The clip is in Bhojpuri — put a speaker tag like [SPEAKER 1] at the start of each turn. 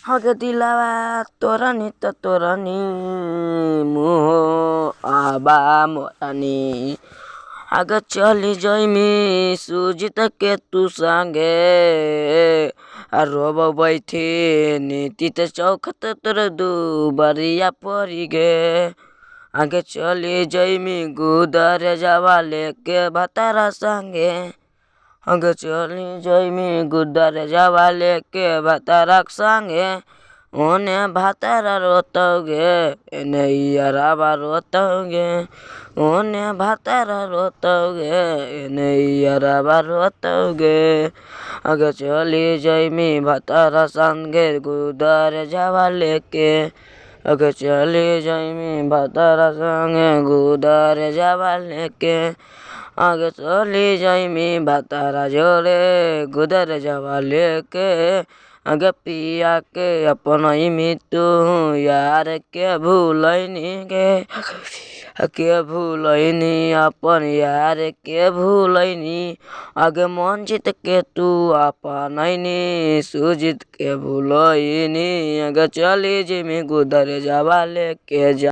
[SPEAKER 1] हगे दिलावा तोरनी त तोरनी मुह आबा मोरानी आगे चली जइमी सुजित के तू संगे रोब बैठी नीति ते चौखत तोर दुबरिया परी गे आगे चली जइमी गुदर जावा लेके भतारा संगे आगे चली जइमी गुदर जावा लेके भतारा संगे ओने भातारा रोतगे एने याराबा रोतगे ओने भातारा रोतगे एने याराबा रोतगे आगे चली जइमी भतारा संगे गुदर जावा लेके आगे चली जइमी भतारा संगे गुदर जावा लेके आगे चली जइमी भतारा जोड़े गुदर जावा लेके आगे पिया के अपनइमी तू यार के भूलैनी गे के भूलैनी अपन यार के भूलैनी आगे मंजित के तू अपनैनी सुजित के भूलैनी आगे चली जइमी गुदर जावा लेके जा।